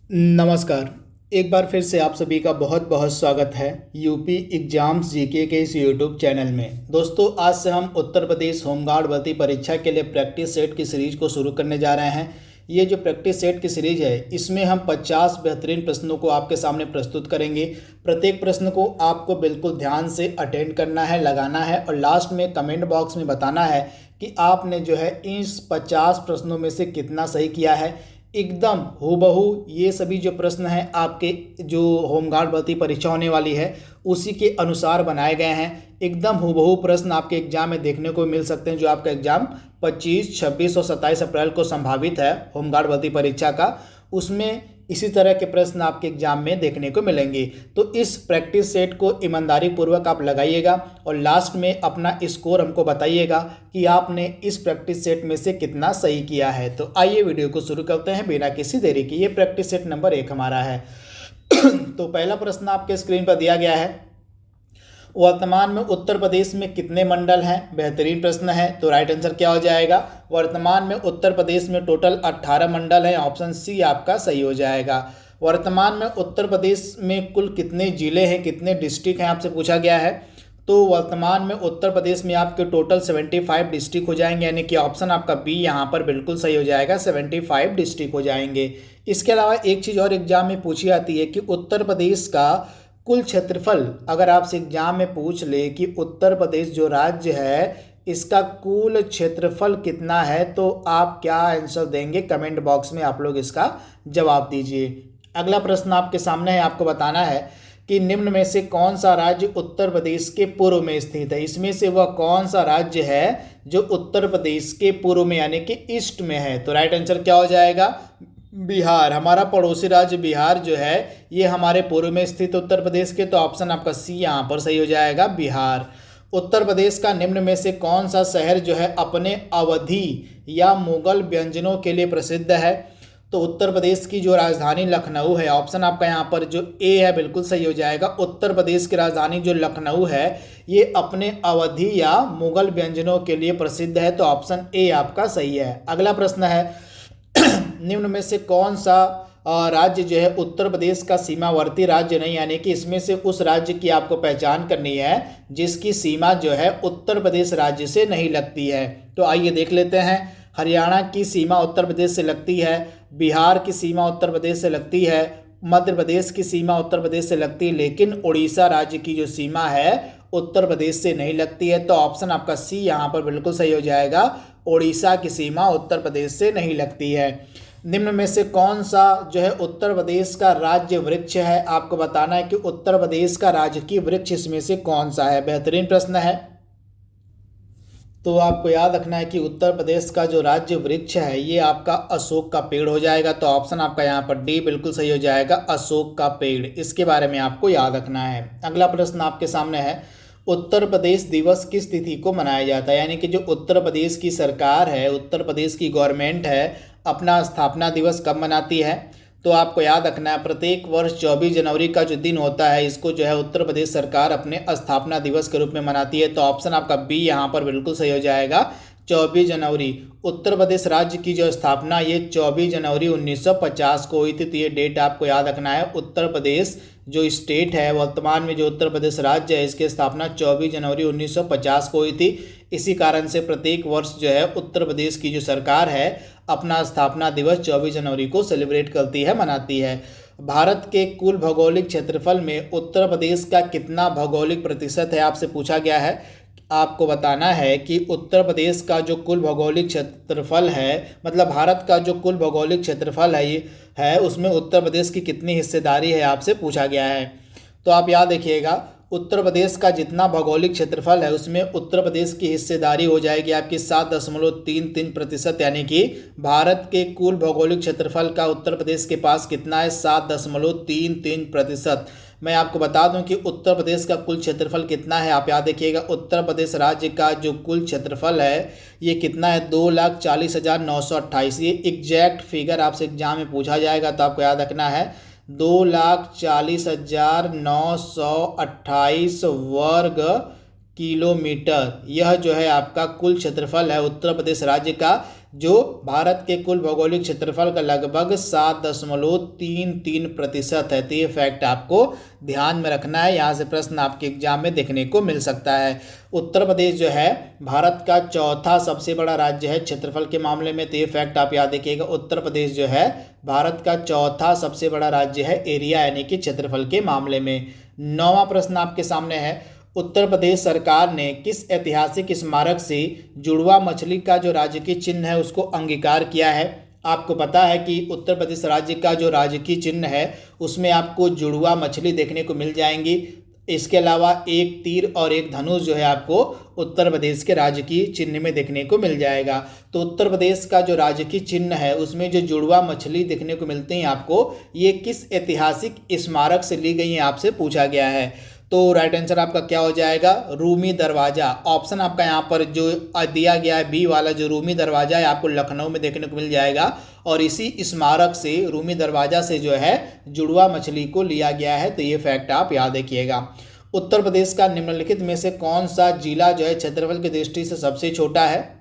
नमस्कार। एक बार फिर से आप सभी का बहुत बहुत स्वागत है यूपी एग्जाम्स जीके के इस यूट्यूब चैनल में। दोस्तों, आज से हम उत्तर प्रदेश होमगार्ड भर्ती परीक्षा के लिए प्रैक्टिस सेट की सीरीज को शुरू करने जा रहे हैं। ये जो प्रैक्टिस सेट की सीरीज है, इसमें हम 50 बेहतरीन प्रश्नों को आपके सामने प्रस्तुत करेंगे। प्रत्येक प्रश्न को आपको बिल्कुल ध्यान से अटेंड करना है, लगाना है और लास्ट में कमेंट बॉक्स में बताना है कि आपने जो है इस 50 प्रश्नों में से कितना सही किया है। एकदम हूबहू ये सभी जो प्रश्न हैं आपके जो होमगार्ड भर्ती परीक्षा होने वाली है उसी के अनुसार बनाए गए हैं। एकदम हूबहू प्रश्न आपके एग्जाम में देखने को मिल सकते हैं। जो आपका एग्जाम 25, 26 और 27 अप्रैल को संभावित है होमगार्ड भर्ती परीक्षा का, उसमें इसी तरह के प्रश्न आपके एग्जाम में देखने को मिलेंगे। तो इस प्रैक्टिस सेट को ईमानदारी पूर्वक आप लगाइएगा और लास्ट में अपना स्कोर हमको बताइएगा कि आपने इस प्रैक्टिस सेट में से कितना सही किया है। तो आइए वीडियो को शुरू करते हैं बिना किसी देरी के। ये प्रैक्टिस सेट नंबर 1 हमारा है। तो पहला प्रश्न आपके स्क्रीन पर दिया गया है, वर्तमान में उत्तर प्रदेश में कितने मंडल हैं? बेहतरीन प्रश्न है। तो राइट आंसर क्या हो जाएगा? वर्तमान में उत्तर प्रदेश में टोटल 18 मंडल हैं। ऑप्शन सी आपका सही हो जाएगा। वर्तमान में उत्तर प्रदेश में कुल कितने जिले हैं, कितने डिस्ट्रिक्ट हैं, आपसे पूछा गया है। तो वर्तमान में उत्तर प्रदेश में आपके टोटल 75 डिस्ट्रिक्ट हो जाएंगे, यानी कि ऑप्शन आपका बी यहाँ पर बिल्कुल सही हो जाएगा, 75 डिस्ट्रिक्ट हो जाएंगे। इसके अलावा एक चीज़ और एग्जाम में पूछी जाती है कि उत्तर प्रदेश का कुल क्षेत्रफल, अगर आपसे एग्जाम में पूछ ले कि उत्तर प्रदेश जो राज्य है इसका कुल क्षेत्रफल कितना है, तो आप क्या आंसर देंगे? कमेंट बॉक्स में आप लोग इसका जवाब दीजिए। अगला प्रश्न आपके सामने है, आपको बताना है कि निम्न में से कौन सा राज्य उत्तर प्रदेश के पूर्व में स्थित है। इसमें से वह कौन सा राज्य है जो उत्तर प्रदेश के पूर्व में यानी कि ईस्ट में है? तो राइट आंसर क्या हो जाएगा? बिहार। हमारा पड़ोसी राज्य बिहार जो है ये हमारे पूर्व में स्थित उत्तर प्रदेश के, तो ऑप्शन आपका सी यहाँ पर सही हो जाएगा, बिहार। उत्तर प्रदेश का निम्न में से कौन सा शहर जो है अपने अवधी या मुगल व्यंजनों के लिए प्रसिद्ध है? तो उत्तर प्रदेश की जो राजधानी लखनऊ है, ऑप्शन आपका यहाँ पर जो ए है बिल्कुल सही हो जाएगा। उत्तर प्रदेश की राजधानी जो लखनऊ है ये अपने अवधी या मुगल व्यंजनों के लिए प्रसिद्ध है, तो ऑप्शन ए आपका सही है। अगला प्रश्न है, निम्न में से कौन सा राज्य जो है उत्तर प्रदेश का सीमावर्ती राज्य नहीं, यानी कि इसमें से उस राज्य की आपको पहचान करनी है जिसकी सीमा जो है उत्तर प्रदेश राज्य से नहीं लगती है। तो आइए देख लेते हैं। हरियाणा की सीमा उत्तर प्रदेश से लगती है, बिहार की सीमा उत्तर प्रदेश से लगती है, मध्य प्रदेश की सीमा उत्तर प्रदेश से लगती है, लेकिन उड़ीसा राज्य की जो सीमा है उत्तर प्रदेश से नहीं लगती है। तो ऑप्शन आपका सी यहाँ पर बिल्कुल सही हो जाएगा, उड़ीसा की सीमा उत्तर प्रदेश से नहीं लगती है। निम्न में से कौन सा जो है उत्तर प्रदेश का राज्य वृक्ष है? आपको बताना है कि उत्तर प्रदेश का राजकीय वृक्ष इसमें से कौन सा है। बेहतरीन प्रश्न है। तो आपको याद रखना है कि उत्तर प्रदेश का जो राज्य वृक्ष है ये आपका अशोक का पेड़ हो जाएगा, तो ऑप्शन आपका यहाँ पर डी बिल्कुल सही हो जाएगा, अशोक का पेड़। इसके बारे में आपको याद रखना है। अगला प्रश्न आपके सामने है, उत्तर प्रदेश दिवस किस तिथि को मनाया जाता है? यानी कि जो उत्तर प्रदेश की सरकार है, उत्तर प्रदेश की गवर्नमेंट है, अपना स्थापना दिवस कब मनाती है? तो आपको याद रखना है प्रत्येक वर्ष 24 जनवरी का जो दिन होता है इसको जो है उत्तर प्रदेश सरकार अपने स्थापना दिवस के रूप में मनाती है, तो ऑप्शन आपका बी यहाँ पर बिल्कुल सही हो जाएगा, 24 जनवरी। उत्तर प्रदेश राज्य की जो स्थापना ये 24 जनवरी 1950 को हुई थी, तो ये डेट आपको याद रखना है। उत्तर प्रदेश जो स्टेट है, वर्तमान में जो उत्तर प्रदेश राज्य है, इसकी स्थापना 24 जनवरी 1950 को हुई थी। इसी कारण से प्रत्येक वर्ष जो है उत्तर प्रदेश की जो सरकार है अपना स्थापना दिवस 24 जनवरी को सेलिब्रेट करती है, मनाती है। भारत के कुल भौगोलिक क्षेत्रफल में उत्तर प्रदेश का कितना भौगोलिक प्रतिशत है, आपसे पूछा गया है। आपको बताना है कि उत्तर प्रदेश का जो कुल भौगोलिक क्षेत्रफल है, मतलब भारत का जो कुल भौगोलिक क्षेत्रफल है ये है, उसमें उत्तर प्रदेश की कितनी हिस्सेदारी है, आपसे पूछा गया है। तो आप याद रखिएगा, उत्तर प्रदेश का जितना भौगोलिक क्षेत्रफल है उसमें उत्तर प्रदेश की हिस्सेदारी हो जाएगी आपकी 7.33%, यानी कि भारत के कुल भौगोलिक क्षेत्रफल का उत्तर प्रदेश के पास कितना है, 7.33%। मैं आपको बता दूं कि उत्तर प्रदेश का कुल क्षेत्रफल कितना है, आप याद रखिएगा। उत्तर प्रदेश राज्य का जो कुल क्षेत्रफल है ये कितना है, 2,40,928। ये एग्जैक्ट फिगर आपसे एग्जाम में पूछा जाएगा, तो आपको याद रखना है 2,40,928 वर्ग किलोमीटर। यह जो है आपका कुल क्षेत्रफल है उत्तर प्रदेश राज्य का, जो भारत के कुल भौगोलिक क्षेत्रफल का लगभग 7.33% है। तो ये फैक्ट आपको ध्यान में रखना है, यहाँ से प्रश्न आपके एग्जाम में देखने को मिल सकता है। उत्तर प्रदेश जो है भारत का चौथा सबसे बड़ा राज्य है क्षेत्रफल के मामले में। तो ये फैक्ट आप याद रखिएगा, उत्तर प्रदेश जो है भारत का चौथा सबसे बड़ा राज्य है एरिया यानी कि क्षेत्रफल के मामले में। 9वां प्रश्न आपके सामने है, उत्तर प्रदेश सरकार ने किस ऐतिहासिक स्मारक से जुड़वा मछली का जो राजकीय चिन्ह है उसको अंगीकार किया है। आपको पता है कि उत्तर प्रदेश राज्य का जो राजकीय चिन्ह है उसमें आपको जुड़वा मछली देखने को मिल जाएंगी। इसके अलावा एक तीर और एक धनुष जो है आपको उत्तर प्रदेश के राजकीय चिन्ह में देखने को मिल जाएगा। तो उत्तर प्रदेश का जो राजकीय चिन्ह है उसमें जो जुड़वा मछली देखने को मिलती हैं आपको, ये किस ऐतिहासिक स्मारक से ली गई हैं आपसे पूछा गया है। तो राइट आंसर आपका क्या हो जाएगा, रूमी दरवाज़ा। ऑप्शन आपका यहाँ पर जो दिया गया है बी वाला, जो रूमी दरवाज़ा है आपको लखनऊ में देखने को मिल जाएगा और इसी स्मारक से रूमी दरवाज़ा से जो है जुड़वा मछली को लिया गया है। तो ये फैक्ट आप याद रखिएगा। उत्तर प्रदेश का निम्नलिखित में से कौन सा जिला जो है क्षेत्रफल की दृष्टि से सबसे छोटा है।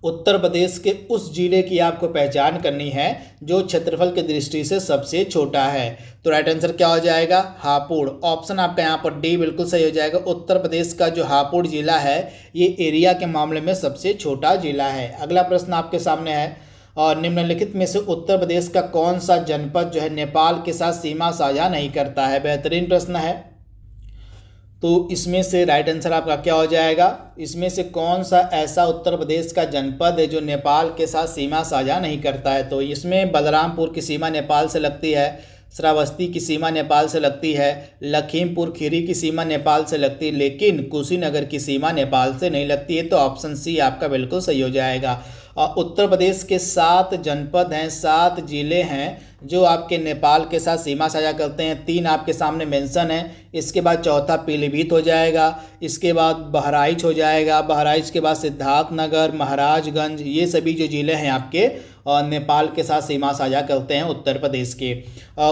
उत्तर प्रदेश के उस जिले की आपको पहचान करनी है जो क्षेत्रफल की दृष्टि से सबसे छोटा है। तो राइट आंसर क्या हो जाएगा, हापुड़। ऑप्शन आपका यहाँ पर डी बिल्कुल सही हो जाएगा। उत्तर प्रदेश का जो हापुड़ जिला है ये एरिया के मामले में सबसे छोटा जिला है। अगला प्रश्न आपके सामने है, और निम्नलिखित में से उत्तर प्रदेश का कौन सा जनपद जो है नेपाल के साथ सीमा साझा नहीं करता है। बेहतरीन प्रश्न है। तो इसमें से राइट आंसर आपका क्या हो जाएगा, इसमें से कौन सा ऐसा उत्तर प्रदेश का जनपद है जो नेपाल के साथ सीमा साझा नहीं करता है। तो इसमें बलरामपुर की सीमा नेपाल से लगती है, श्रावस्ती की सीमा नेपाल से लगती है, लखीमपुर खीरी की सीमा नेपाल से लगती है, लेकिन कुशीनगर की सीमा नेपाल से नहीं लगती है। तो ऑप्शन सी आपका बिल्कुल सही हो जाएगा। और उत्तर प्रदेश के 7 जनपद हैं, 7 जिले हैं जो आपके नेपाल के साथ सीमा साझा करते हैं। 3 आपके सामने मेंशन है। इसके बाद चौथा पीलीभीत हो जाएगा, इसके बाद बहराइच हो जाएगा, बहराइच के बाद सिद्धार्थनगर, महाराजगंज, ये सभी जो जिले हैं आपके नेपाल के साथ सीमा साझा करते हैं उत्तर प्रदेश के।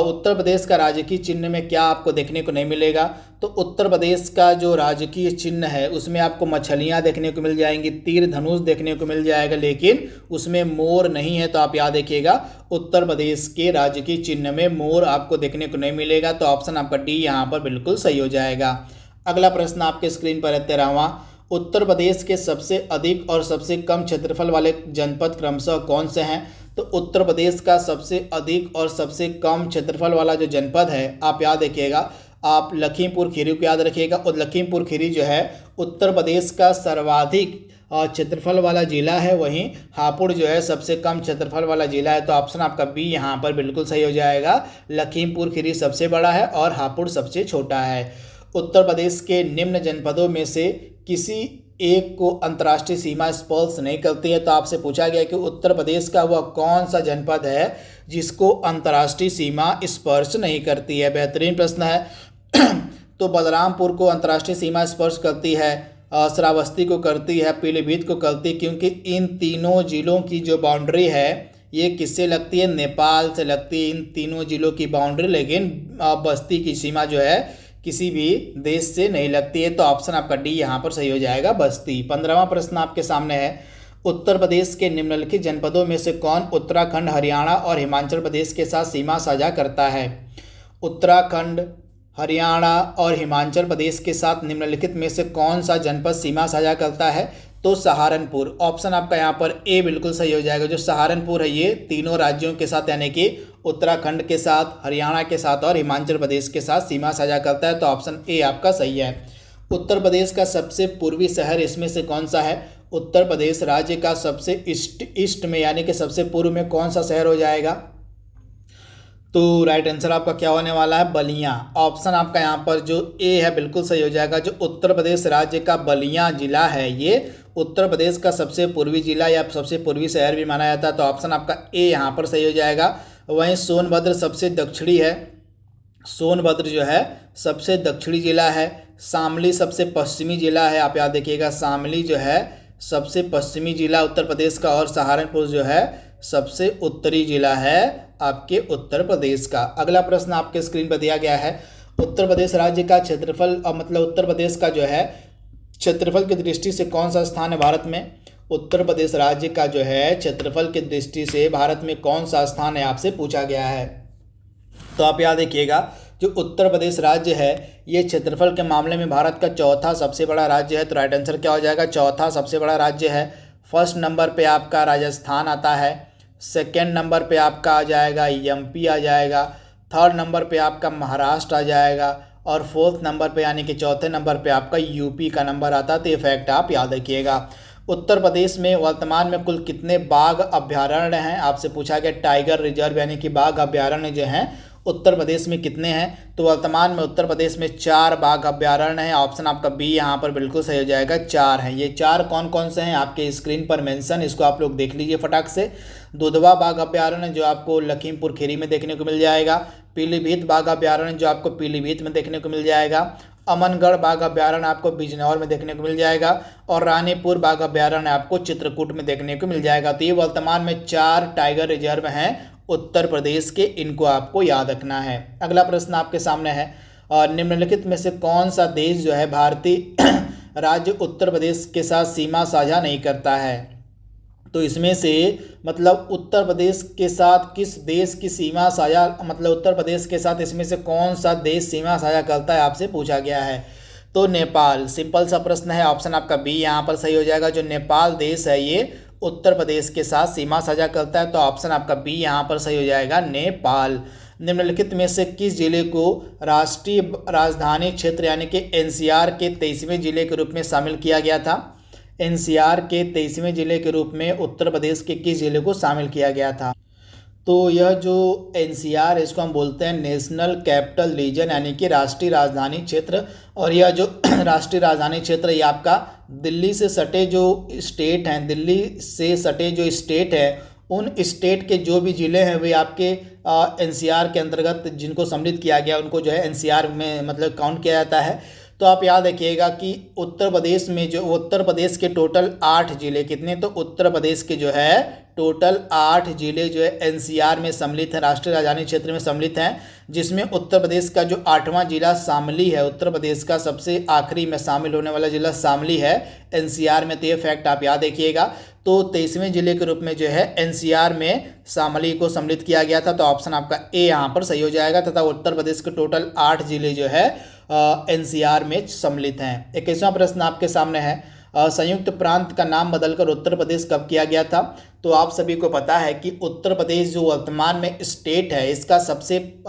उत्तर प्रदेश का राजकीय चिन्ह में क्या आपको देखने को नहीं मिलेगा, तो उत्तर प्रदेश का जो राजकीय चिन्ह है उसमें आपको मछलियाँ देखने को मिल जाएंगी, तीर धनुष देखने को मिल जाएगा, लेकिन उसमें मोर नहीं है। तो आप याद रखिएगा उत्तर प्रदेश के राजकीय चिन्ह में मोर आपको देखने को नहीं मिलेगा। तो ऑप्शन आपका डी यहाँ पर बिल्कुल सही हो जाएगा। अगला प्रश्न आपके स्क्रीन पर है 13वां, उत्तर प्रदेश के सबसे अधिक और सबसे कम क्षेत्रफल वाले जनपद क्रमशः कौन से हैं। तो उत्तर प्रदेश का सबसे अधिक और सबसे कम क्षेत्रफल वाला जो जनपद है आप याद रखिएगा, आप लखीमपुर खीरी को याद रखिएगा। और लखीमपुर खीरी जो है उत्तर प्रदेश का सर्वाधिक क्षेत्रफल वाला जिला है, वहीं हापुड़ जो है सबसे कम क्षेत्रफल वाला जिला है। तो ऑप्शन आपका बी यहाँ पर बिल्कुल सही हो जाएगा। लखीमपुर खीरी सबसे बड़ा है और हापुड़ सबसे छोटा है। उत्तर प्रदेश के निम्न जनपदों में से किसी एक को अंतर्राष्ट्रीय सीमा स्पर्श नहीं करती है। तो आपसे पूछा गया कि उत्तर प्रदेश का वह कौन सा जनपद है जिसको अंतर्राष्ट्रीय सीमा स्पर्श नहीं करती है। बेहतरीन प्रश्न है। तो बलरामपुर को अंतर्राष्ट्रीय सीमा स्पर्श करती है, श्रावस्ती को करती है, पीलीभीत को करती है, क्योंकि इन तीनों जिलों की जो बाउंड्री है ये किससे लगती है, नेपाल से लगती है इन तीनों जिलों की बाउंड्री, लेकिन बस्ती की सीमा जो है किसी भी देश से नहीं लगती है। तो ऑप्शन आपका डी यहाँ पर सही हो जाएगा, बस्ती। 15वां प्रश्न आपके सामने है, उत्तर प्रदेश के निम्नलिखित जनपदों में से कौन उत्तराखंड, हरियाणा और हिमाचल प्रदेश के साथ सीमा साझा करता है। उत्तराखंड, हरियाणा और हिमाचल प्रदेश के साथ निम्नलिखित में से कौन सा जनपद सीमा साझा करता है। तो सहारनपुर। ऑप्शन आपका यहाँ पर ए बिल्कुल सही हो जाएगा। जो सहारनपुर है ये तीनों राज्यों के साथ यानी कि उत्तराखंड के साथ, हरियाणा के साथ और हिमाचल प्रदेश के साथ सीमा साझा करता है। तो ऑप्शन ए आपका सही है। उत्तर प्रदेश का सबसे पूर्वी शहर इसमें से कौन सा है। उत्तर प्रदेश राज्य का सबसे ईस्ट में यानी कि सबसे पूर्व में कौन सा शहर हो जाएगा। तो राइट आंसर आपका क्या होने वाला है, बलिया। ऑप्शन आपका यहाँ पर जो ए है बिल्कुल सही हो जाएगा। जो उत्तर प्रदेश राज्य का बलिया जिला है ये उत्तर प्रदेश का सबसे पूर्वी जिला या सबसे पूर्वी शहर भी माना जाता है। तो ऑप्शन आपका ए यहाँ पर सही हो जाएगा। वहीं सोनभद्र सबसे दक्षिणी है, सोनभद्र जो है सबसे दक्षिणी जिला है। शामली सबसे पश्चिमी जिला है, आप याद देखिएगा शामली जो है सबसे पश्चिमी जिला उत्तर प्रदेश का, और सहारनपुर जो है सबसे उत्तरी जिला है आपके उत्तर प्रदेश का। अगला प्रश्न आपके स्क्रीन पर दिया गया है, उत्तर प्रदेश राज्य का क्षेत्रफल मतलब उत्तर प्रदेश का जो है क्षेत्रफल की दृष्टि से कौन सा स्थान है भारत में। उत्तर प्रदेश राज्य का जो है क्षेत्रफल की दृष्टि से भारत में कौन सा स्थान है, आपसे पूछा गया है। तो आप याद रखिएगा, जो उत्तर प्रदेश राज्य है ये क्षेत्रफल के मामले में भारत का चौथा सबसे बड़ा राज्य है। तो राइट आंसर क्या हो जाएगा, चौथा सबसे बड़ा राज्य है। फर्स्ट नंबर पे आपका राजस्थान आता है, सेकेंड नंबर पे आपका आ जाएगा एमपी आ जाएगा, थर्ड नंबर पे आपका महाराष्ट्र आ जाएगा, और फोर्थ नंबर पे यानी कि चौथे नंबर पे आपका यूपी का नंबर आता है। तो ये फैक्ट आप याद रखिएगा। उत्तर प्रदेश में वर्तमान में कुल कितने बाघ अभ्यारण्य हैं, आपसे पूछा गया। टाइगर रिजर्व यानी कि बाघ अभ्यारण्य जो हैं उत्तर प्रदेश में कितने हैं, तो वर्तमान में उत्तर प्रदेश में 4 बाघ अभ्यारण्य हैं। ऑप्शन आपका बी यहाँ पर बिल्कुल सही हो जाएगा, 4 हैं। ये 4 कौन कौन से हैं आपके स्क्रीन पर मेंशन, इसको आप लोग देख लीजिए फटाक से। दुधवा बाघ अभ्यारण्य जो आपको लखीमपुर खीरी में देखने को मिल जाएगा, पीलीभीत बाघ अभ्यारण्य जो आपको पीलीभीत में देखने को मिल जाएगा, अमनगढ़ बाघ अभ्यारण्य आपको बिजनौर में देखने को मिल जाएगा, और रानीपुर बाघ अभ्यारण्य आपको चित्रकूट में देखने को मिल जाएगा। तो ये वर्तमान में 4 टाइगर रिजर्व हैं उत्तर प्रदेश के, इनको आपको याद रखना है। अगला प्रश्न आपके सामने है, और निम्नलिखित में से कौन सा देश जो है भारतीय राज्य उत्तर प्रदेश के साथ सीमा साझा नहीं करता है। तो इसमें से मतलब उत्तर प्रदेश के साथ किस देश की सीमा साझा, मतलब उत्तर प्रदेश के साथ इसमें से कौन सा देश सीमा साझा करता है, आपसे पूछा गया है। तो नेपाल, सिंपल सा प्रश्न है। ऑप्शन आपका बी यहाँ पर सही हो जाएगा। जो नेपाल देश है ये उत्तर प्रदेश के साथ सीमा साझा करता है। तो ऑप्शन आपका बी यहाँ पर सही हो जाएगा, नेपाल। निम्नलिखित में से किस जिले को राष्ट्रीय राजधानी क्षेत्र यानी कि एनसीआर के 23वें जिले के रूप में शामिल किया गया था। एनसीआर के 23वें जिले के रूप में उत्तर प्रदेश के किस जिले को शामिल किया गया था। तो यह जो एनसीआर है इसको हम बोलते हैं नेशनल कैपिटल रीजन यानी कि राष्ट्रीय राजधानी क्षेत्र। और यह जो राष्ट्रीय राजधानी क्षेत्र ये आपका दिल्ली से सटे जो स्टेट हैं, दिल्ली से सटे जो स्टेट हैं उन स्टेट के जो भी ज़िले हैं वे आपके एनसीआर के अंतर्गत जिनको सम्मिलित किया गया उनको जो है एनसीआर में मतलब काउंट किया जाता है। तो आप याद रखिएगा कि उत्तर प्रदेश में जो उत्तर प्रदेश के टोटल 8 जिले कितने, तो उत्तर प्रदेश के जो है टोटल 8 जिले जो है एनसीआर में सम्मिलित हैं, राष्ट्रीय राजधानी क्षेत्र में सम्मिलित हैं, जिसमें उत्तर प्रदेश का जो 8वां जिला शामली है, उत्तर प्रदेश का सबसे आखिरी में शामिल होने वाला जिला शामली है एनसीआर में। तो ये फैक्ट आप याद रखिएगा। तो 23वें जिले के रूप में जो है एनसीआर में शामली को सम्मिलित किया गया था। तो ऑप्शन आपका ए यहाँ पर सही हो जाएगा, तथा उत्तर प्रदेश के टोटल 8 जिले जो है एनसीआर में सम्मिलित हैं। 21वां प्रश्न आपके सामने है, संयुक्त प्रांत का नाम बदलकर उत्तर प्रदेश कब किया गया था। तो आप सभी को पता है कि उत्तर प्रदेश जो वर्तमान में स्टेट है इसका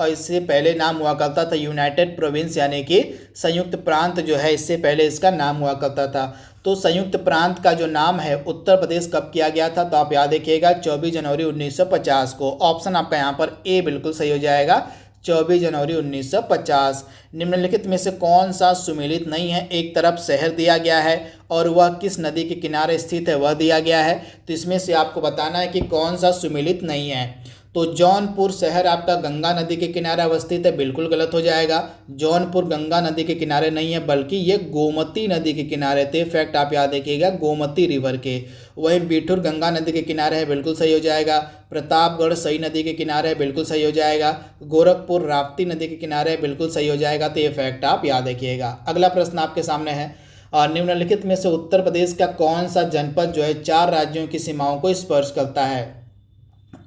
इससे पहले नाम हुआ करता था यूनाइटेड प्रोविंस यानी कि संयुक्त प्रांत जो है इससे पहले इसका नाम हुआ करता था। तो संयुक्त प्रांत का जो नाम है उत्तर प्रदेश कब किया गया था, तो आप याद रखिएगा 24 जनवरी 1950 को। ऑप्शन आपका यहाँ पर ए बिल्कुल सही हो जाएगा, 24 जनवरी 1950। निम्नलिखित में से कौन सा सुमेलित नहीं है, एक तरफ शहर दिया गया है और वह किस नदी के किनारे स्थित है वह दिया गया है। तो इसमें से आपको बताना है कि कौन सा सुमेलित नहीं है। तो जौनपुर शहर आपका गंगा नदी के किनारे अवस्थित है, बिल्कुल गलत हो जाएगा। जौनपुर गंगा नदी के किनारे नहीं है बल्कि ये गोमती नदी के किनारे थे। फैक्ट आप याद रखिएगा, गोमती रिवर के। वहीं बिठूर गंगा नदी के किनारे है, बिल्कुल सही हो जाएगा। प्रतापगढ़ सई नदी के किनारे है, बिल्कुल सही हो जाएगा। गोरखपुर राप्ती नदी के किनारे है, बिल्कुल सही हो जाएगा। तो ये फैक्ट आप याद रखिएगा। अगला प्रश्न आपके सामने है, निम्नलिखित में से उत्तर प्रदेश का कौन सा जनपद जो है 4 राज्यों की सीमाओं को स्पर्श करता है।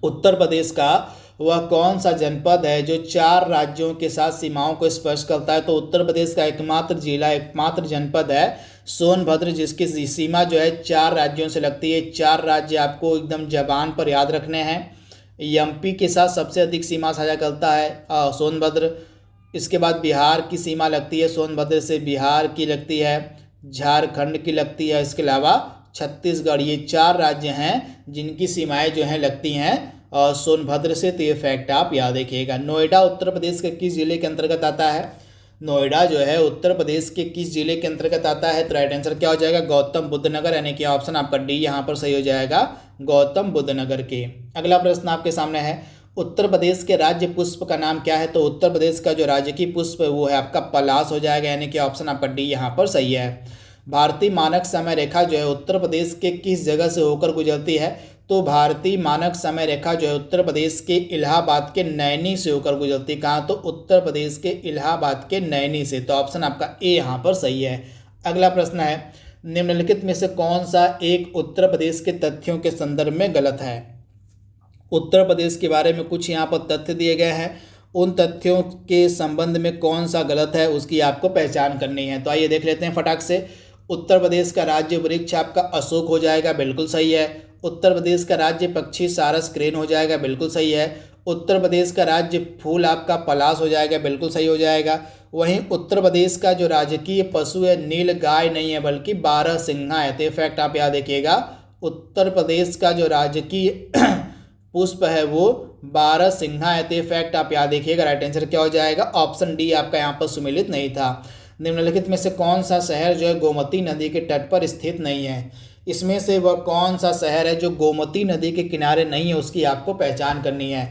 उत्तर प्रदेश का वह कौन सा जनपद है जो 4 राज्यों के साथ सीमाओं को स्पर्श करता है। तो उत्तर प्रदेश का एकमात्र जिला, एकमात्र जनपद है सोनभद्र, जिसकी सीमा जो है 4 राज्यों से लगती है। 4 राज्य आपको एकदम जबान पर याद रखने हैं। एमपी के साथ सबसे अधिक सीमा साझा करता है सोनभद्र। इसके बाद बिहार की सीमा लगती है, सोनभद्र से बिहार की लगती है, झारखंड की लगती है, इसके अलावा छत्तीसगढ़। ये 4 राज्य हैं जिनकी सीमाएं जो हैं लगती हैं सोनभद्र से। तो ये फैक्ट आप याद रखिएगा। नोएडा उत्तर प्रदेश के किस जिले के अंतर्गत आता है। नोएडा जो है उत्तर प्रदेश के किस जिले के अंतर्गत आता है। तो राइट आंसर क्या हो जाएगा, गौतम बुद्ध नगर, यानी कि ऑप्शन आपका डी यहाँ पर सही हो जाएगा, गौतम बुद्ध नगर के। अगला प्रश्न आपके सामने है, उत्तर प्रदेश के राज्य पुष्प का नाम क्या है। तो उत्तर प्रदेश का जो राजकीय पुष्प है वो है आपका पलाश हो जाएगा, यानी कि ऑप्शन आपका डी यहाँ पर सही है। भारतीय मानक समय रेखा जो है उत्तर प्रदेश के किस जगह से होकर गुजरती है। तो भारतीय मानक समय रेखा जो है उत्तर प्रदेश के इलाहाबाद के नैनी से होकर गुजरती। कहाँ, तो उत्तर प्रदेश के इलाहाबाद के नैनी से। तो ऑप्शन आपका ए यहाँ पर सही है। अगला प्रश्न है, निम्नलिखित में से कौन सा एक उत्तर प्रदेश के तथ्यों के संदर्भ में गलत है। उत्तर प्रदेश के बारे में कुछ यहाँ पर तथ्य दिए गए हैं, उन तथ्यों के संबंध में कौन सा गलत है उसकी आपको पहचान करनी है। तो आइए देख लेते हैं फटाक से। उत्तर प्रदेश का राज्य वृक्ष आपका अशोक हो जाएगा, बिल्कुल सही है। उत्तर प्रदेश का राज्य पक्षी सारस क्रेन हो जाएगा, बिल्कुल सही है। उत्तर प्रदेश का राज्य फूल आपका पलाश हो जाएगा, बिल्कुल सही हो जाएगा। वहीं उत्तर प्रदेश का जो राजकीय पशु है नील गाय नहीं है बल्कि बारहसिंघा है। तो ये फैक्ट आप याद रखिएगा, उत्तर प्रदेश का जो राजकीय पुष्प है वो बारहसिंघा है। तो ये फैक्ट आप याद रखिएगा। राइट आंसर क्या हो जाएगा, ऑप्शन डी आपका यहाँ पर सुमेलित नहीं था। निम्नलिखित में से कौन सा शहर जो है गोमती नदी के तट पर स्थित नहीं है। इसमें से वह कौन सा शहर है जो गोमती नदी के किनारे नहीं है, उसकी आपको पहचान करनी है।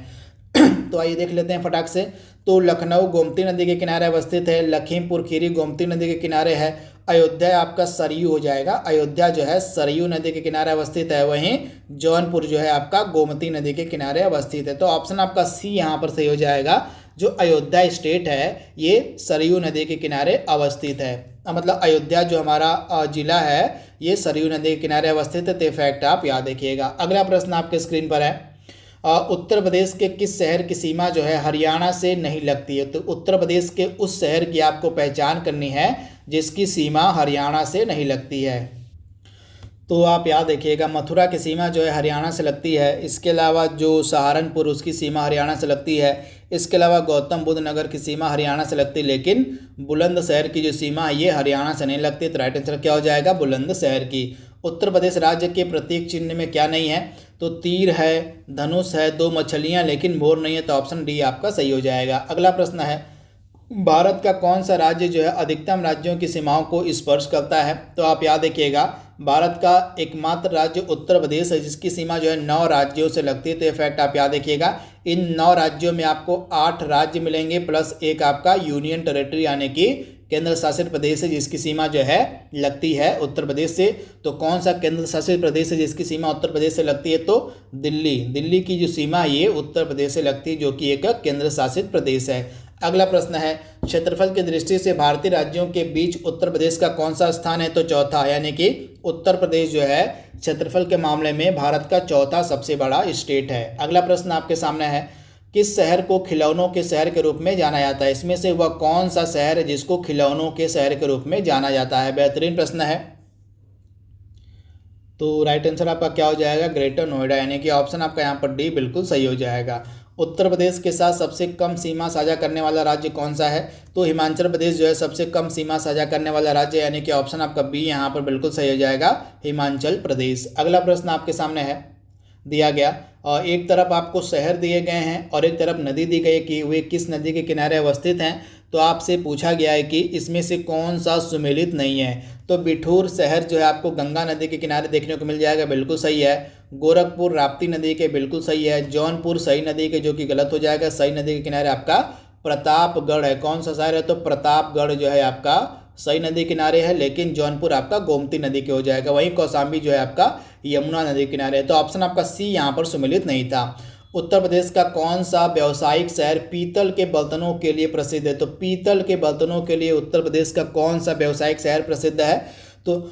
तो आइए देख लेते हैं फटाक से। तो लखनऊ गोमती नदी के किनारे अवस्थित है, लखीमपुर खीरी गोमती नदी के किनारे है, अयोध्या आपका सरयू हो जाएगा, अयोध्या जो है सरयू नदी के किनारे अवस्थित है, वहीं जौनपुर जो है आपका गोमती नदी के किनारे अवस्थित है। तो ऑप्शन आपका सी यहाँ पर सही हो जाएगा। जो अयोध्या स्टेट है ये सरयू नदी के किनारे अवस्थित है, मतलब अयोध्या जो हमारा जिला है ये सरयू नदी के किनारे अवस्थित है। तो फैक्ट आप याद रखिएगा। अगला प्रश्न आपके स्क्रीन पर है, उत्तर प्रदेश के किस शहर की सीमा जो है हरियाणा से नहीं लगती है। तो उत्तर प्रदेश के उस शहर की आपको पहचान करनी है जिसकी सीमा हरियाणा से नहीं लगती है। तो आप याद रखिएगा, मथुरा की सीमा जो है हरियाणा से लगती है। इसके अलावा जो सहारनपुर उसकी सीमा हरियाणा से लगती है। इसके अलावा गौतम बुद्ध नगर की सीमा हरियाणा से लगती है, लेकिन बुलंदशहर की जो सीमा है ये हरियाणा से नहीं लगती। तो राइट आंसर क्या हो जाएगा, बुलंदशहर की। उत्तर प्रदेश राज्य के प्रतीक चिन्ह में क्या नहीं है। तो तीर है, धनुष है, दो मछलियाँ, लेकिन मोर नहीं है। तो ऑप्शन डी आपका सही हो जाएगा। अगला प्रश्न है, भारत का कौन सा राज्य जो है अधिकतम राज्यों की सीमाओं को स्पर्श करता है। तो आप याद रखिएगा, भारत का एकमात्र राज्य उत्तर प्रदेश है जिसकी सीमा जो है 9 राज्यों से लगती है। तो ये फैक्ट आप याद रखिएगा। इन 9 राज्यों में आपको 8 राज्य मिलेंगे प्लस एक आपका यूनियन टेरेटरी यानी कि केंद्र शासित प्रदेश है जिसकी सीमा जो है लगती है उत्तर प्रदेश से। तो कौन सा केंद्र शासित प्रदेश है जिसकी सीमा उत्तर प्रदेश से लगती है, तो दिल्ली की जो सीमा है ये उत्तर प्रदेश से लगती है जो कि एक केंद्र शासित प्रदेश है। अगला प्रश्न है, क्षेत्रफल की दृष्टि से भारतीय राज्यों के बीच उत्तर प्रदेश का कौन सा स्थान है। तो चौथा, यानी कि उत्तर प्रदेश जो है क्षेत्रफल के मामले में भारत का चौथा सबसे बड़ा स्टेट है। अगला प्रश्न आपके सामने है, किस शहर को खिलौनों के शहर के रूप में जाना जाता है। इसमें से वह कौन सा शहर है जिसको खिलौनों के शहर के रूप में जाना जाता है। बेहतरीन प्रश्न है। तो राइट आंसर आपका क्या हो जाएगा, ग्रेटर नोएडा, यानी कि ऑप्शन आपका यहाँ पर डी बिल्कुल सही हो जाएगा। उत्तर प्रदेश के साथ सबसे कम सीमा साझा करने वाला राज्य कौन सा है। तो हिमाचल प्रदेश जो है सबसे कम सीमा साझा करने वाला राज्य, यानी कि ऑप्शन आपका बी यहाँ पर बिल्कुल सही हो जाएगा, हिमाचल प्रदेश। अगला प्रश्न आपके सामने है दिया गया, और एक तरफ आपको शहर दिए गए हैं और एक तरफ नदी दी गई कि वे किस नदी के किनारे अवस्थित हैं। तो आपसे पूछा गया है कि इसमें से कौन सा सुमेलित नहीं है। तो बिठूर शहर जो है आपको गंगा नदी के किनारे देखने को मिल जाएगा, बिल्कुल सही है। गोरखपुर राप्ती नदी के, बिल्कुल सही है। जौनपुर सही नदी के, जो कि गलत हो जाएगा। सही नदी के किनारे आपका प्रतापगढ़ है। कौन सा शहर है, तो प्रतापगढ़ जो है आपका सही नदी किनारे है, लेकिन जौनपुर आपका गोमती नदी के हो जाएगा। वहीं कौशाम्बी जो है आपका यमुना नदी किनारे है। तो ऑप्शन आपका सी यहाँ पर सुमेलित नहीं था। उत्तर प्रदेश का कौन सा व्यावसायिक शहर पीतल के बर्तनों के लिए प्रसिद्ध है। तो पीतल के बर्तनों के लिए उत्तर प्रदेश का कौन सा व्यावसायिक शहर प्रसिद्ध है, तो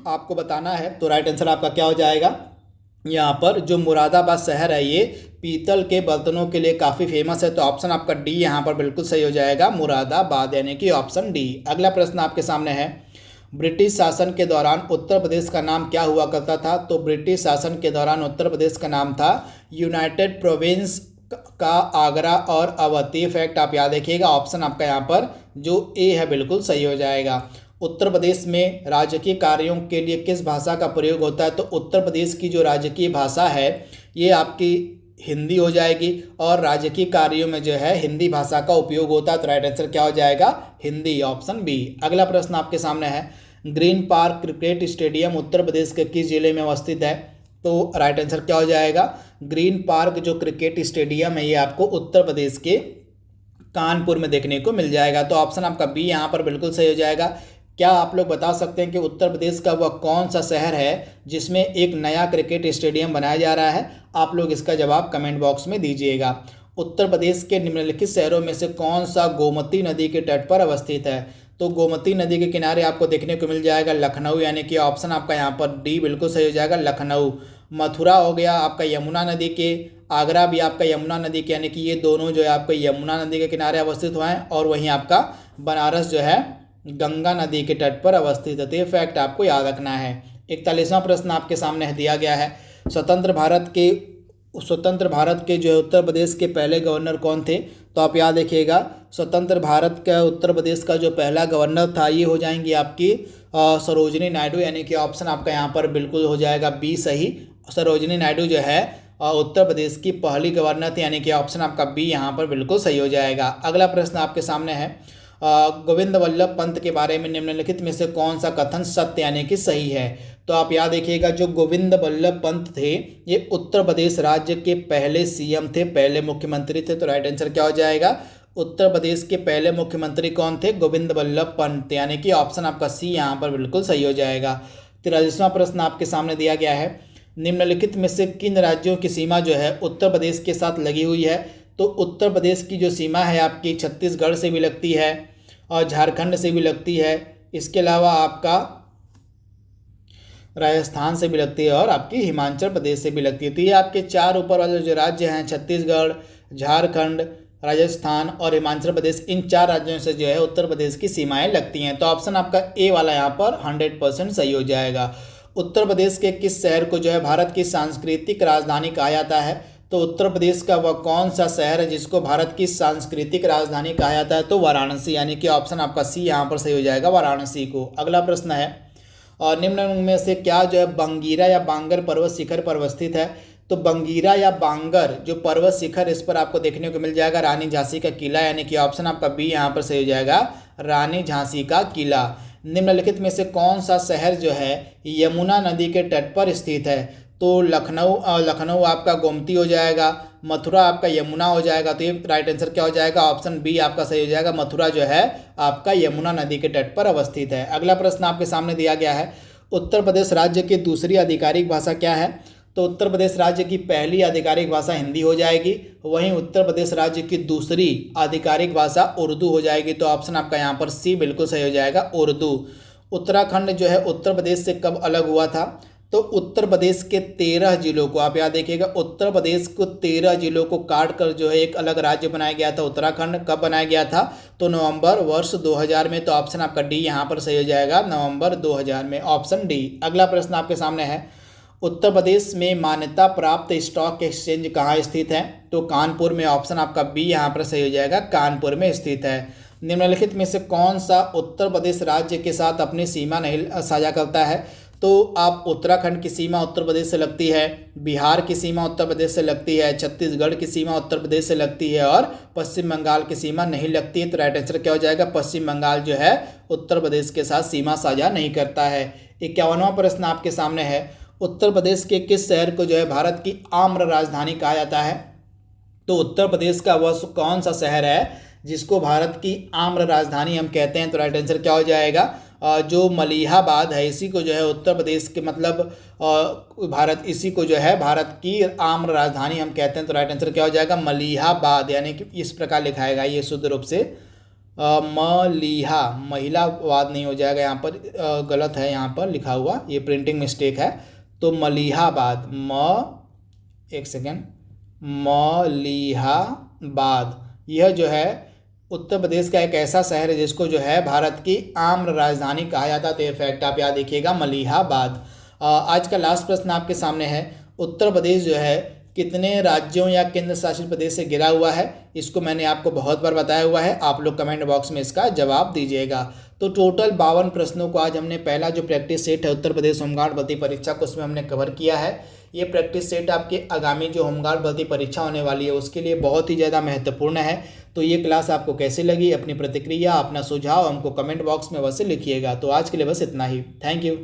आपको बताना है। तो राइट आंसर आपका क्या हो जाएगा, यहाँ पर जो मुरादाबाद शहर है ये पीतल के बर्तनों के लिए काफ़ी फेमस है। तो ऑप्शन आपका डी यहाँ पर बिल्कुल सही हो जाएगा, मुरादाबाद, यानी कि ऑप्शन डी। अगला प्रश्न आपके सामने है, ब्रिटिश शासन के दौरान उत्तर प्रदेश का नाम क्या हुआ करता था। तो ब्रिटिश शासन के दौरान उत्तर प्रदेश का नाम था यूनाइटेड प्रोविंस का आगरा और अवध। फैक्ट आप याद रखिएगा। ऑप्शन आपका यहाँ पर जो ए है बिल्कुल सही हो जाएगा। उत्तर प्रदेश में राजकीय कार्यों के लिए किस भाषा का प्रयोग होता है। तो उत्तर प्रदेश की जो राजकीय भाषा है ये आपकी हिंदी हो जाएगी और राजकीय कार्यों में जो है हिंदी भाषा का उपयोग होता है। तो राइट आंसर क्या हो जाएगा, हिंदी, ऑप्शन बी। अगला प्रश्न आपके सामने है, green park cricket stadium Uttar Pradesh के किस जिले में अवस्थित है। तो राइट आंसर क्या हो जाएगा, ग्रीन पार्क जो क्रिकेट स्टेडियम है ये आपको उत्तर प्रदेश के कानपुर में देखने को मिल जाएगा। तो ऑप्शन आपका बी यहाँ पर बिल्कुल सही हो जाएगा। क्या आप लोग बता सकते हैं कि उत्तर प्रदेश का वह कौन सा शहर है जिसमें एक नया क्रिकेट स्टेडियम बनाया जा रहा है। आप लोग इसका जवाब कमेंट बॉक्स में दीजिएगा। उत्तर प्रदेश के निम्नलिखित शहरों में से कौन सा गोमती नदी के तट पर अवस्थित है। तो गोमती नदी के किनारे आपको देखने को मिल जाएगा लखनऊ, यानी कि ऑप्शन आपका यहाँ पर डी बिल्कुल सही हो जाएगा, लखनऊ। मथुरा हो गया आपका यमुना नदी के, आगरा भी आपका यमुना नदी के, यानी कि ये दोनों जो है आपको यमुना नदी के किनारे अवस्थित हुआ है। और वहीं आपका बनारस जो है गंगा नदी के तट पर अवस्थित है। तो ये फैक्ट आपको याद रखना है। 41वां प्रश्न आपके सामने दिया गया है, स्वतंत्र भारत के जो है उत्तर प्रदेश के पहले गवर्नर कौन थे? तो आप याद रखिएगा, स्वतंत्र भारत का उत्तर प्रदेश का जो पहला गवर्नर था ये हो जाएंगी आपकी सरोजिनी नायडू, यानी कि ऑप्शन आपका यहाँ पर बिल्कुल हो जाएगा बी सही। सरोजिनी नायडू जो है उत्तर प्रदेश की पहली गवर्नर थी, यानी कि ऑप्शन आपका बी यहाँ पर बिल्कुल सही हो जाएगा। अगला प्रश्न आपके सामने है, गोविंद वल्लभ पंत के बारे में निम्नलिखित में से कौन सा कथन सत्य यानी कि सही है? तो आप याद रखिएगा, जो गोविंद वल्लभ पंत थे ये उत्तर प्रदेश राज्य के पहले सीएम थे, पहले मुख्यमंत्री थे। तो राइट आंसर क्या हो जाएगा? उत्तर प्रदेश के पहले मुख्यमंत्री कौन थे? गोविंद वल्लभ पंत, यानी कि ऑप्शन आपका सी यहाँ पर बिल्कुल सही हो जाएगा। 43वां प्रश्न आपके सामने दिया गया है, निम्नलिखित में से किन राज्यों की सीमा जो है उत्तर प्रदेश के साथ लगी हुई है? तो उत्तर प्रदेश की जो सीमा है आपकी छत्तीसगढ़ से भी लगती है और झारखंड से भी लगती है, इसके अलावा आपका राजस्थान से भी लगती है और आपकी हिमाचल प्रदेश से भी लगती है। तो ये आपके चार ऊपर वाले जो राज्य हैं छत्तीसगढ़, झारखंड, राजस्थान और हिमाचल प्रदेश, इन चार राज्यों से जो है उत्तर प्रदेश की सीमाएं लगती हैं। तो ऑप्शन आपका ए वाला यहाँ पर 100% सही हो जाएगा। उत्तर प्रदेश के किस शहर को जो है भारत की सांस्कृतिक राजधानी कहा जाता है? तो उत्तर प्रदेश का वह कौन सा शहर है जिसको भारत की सांस्कृतिक राजधानी कहा जाता है? तो वाराणसी, यानी कि ऑप्शन आपका सी यहाँ पर सही हो जाएगा, वाराणसी को। अगला प्रश्न है, और निम्न में से क्या जो है बंगीरा या बांगर पर्वत शिखर पर अवस्थित है? तो बंगीरा या बांगर जो पर्वत शिखर, इस पर आपको देखने को मिल जाएगा रानी झांसी का किला, यानी कि ऑप्शन आपका बी यहाँ पर सही हो जाएगा, रानी झांसी का किला। निम्नलिखित में से कौन सा शहर जो है यमुना नदी के तट पर स्थित है? तो लखनऊ आपका गोमती हो जाएगा, मथुरा आपका यमुना हो जाएगा। तो ये राइट आंसर क्या हो जाएगा? ऑप्शन बी आपका सही हो जाएगा, मथुरा जो है आपका यमुना नदी के तट पर अवस्थित है। अगला प्रश्न आपके सामने दिया गया है, उत्तर प्रदेश राज्य की दूसरी आधिकारिक भाषा क्या है? तो उत्तर प्रदेश राज्य की पहली आधिकारिक भाषा हिंदी हो जाएगी, वहीं उत्तर प्रदेश राज्य की दूसरी आधिकारिक भाषा उर्दू हो जाएगी। तो ऑप्शन आपका यहाँ पर सी बिल्कुल सही हो जाएगा, उर्दू। उत्तराखंड जो है उत्तर प्रदेश से कब अलग हुआ था? तो उत्तर प्रदेश के 13 जिलों को, आप याद देखिएगा, उत्तर प्रदेश को 13 जिलों को काट कर जो है एक अलग राज्य बनाया गया था उत्तराखंड। कब बनाया गया था? तो नवंबर वर्ष 2000 में। तो ऑप्शन आपका डी यहाँ पर सही हो जाएगा, नवंबर 2000 में, ऑप्शन डी। अगला प्रश्न आपके सामने है, उत्तर प्रदेश में मान्यता प्राप्त स्टॉक एक्सचेंज कहाँ स्थित है? तो कानपुर में, ऑप्शन आपका बी यहाँ पर सही हो जाएगा, कानपुर में स्थित है। निम्नलिखित में से कौन सा उत्तर प्रदेश राज्य के साथ अपनी सीमा नहीं साझा करता है? तो आप उत्तराखंड की सीमा उत्तर प्रदेश से लगती है, बिहार की सीमा उत्तर प्रदेश से लगती है, छत्तीसगढ़ की सीमा उत्तर प्रदेश से लगती है और पश्चिम बंगाल की सीमा नहीं लगती है। तो राइट आंसर क्या हो जाएगा? पश्चिम बंगाल जो है उत्तर प्रदेश के साथ सीमा साझा नहीं करता है। 51वां प्रश्न आपके सामने है, उत्तर प्रदेश के किस शहर को जो है भारत की आम्र राजधानी कहा जाता है? तो उत्तर प्रदेश का वह कौन सा शहर है जिसको भारत की आम्र राजधानी हम कहते हैं? तो राइट आंसर क्या हो जाएगा? जो मलिहाबाद है, इसी को जो है उत्तर प्रदेश के मतलब इसी को जो है भारत की आम्र राजधानी हम कहते हैं। तो राइट आंसर क्या हो जाएगा? मलिहाबाद, यानी कि इस प्रकार लिखाएगा ये शुद्ध रूप से महिलाबाद नहीं हो जाएगा, यहाँ पर गलत है, यहाँ पर लिखा हुआ ये प्रिंटिंग मिस्टेक है। तो मलिहाबाद, मलिहाबाद, यह जो है उत्तर प्रदेश का एक ऐसा शहर है जिसको जो है भारत की आम्र राजधानी कहा जाता है। तो ये फैक्ट आप याद रखिएगा, मलिहाबाद। आज का लास्ट प्रश्न आपके सामने है, उत्तर प्रदेश जो है कितने राज्यों या केंद्र शासित प्रदेश से घिरा हुआ है? इसको मैंने आपको बहुत बार बताया हुआ है, आप लोग कमेंट बॉक्स में इसका जवाब दीजिएगा। तो टोटल 52 प्रश्नों को आज हमने पहला जो प्रैक्टिस सेट है उत्तर प्रदेश होमगार्ड भर्ती परीक्षा को, उसमें हमने कवर किया है। ये प्रैक्टिस सेट आपके आगामी जो होमगार्ड भर्ती परीक्षा होने वाली है उसके लिए बहुत ही ज़्यादा महत्वपूर्ण है। तो ये क्लास आपको कैसे लगी, अपनी प्रतिक्रिया, अपना सुझाव हमको कमेंट बॉक्स में अवश्य लिखिएगा। तो आज के लिए बस इतना ही, थैंक यू।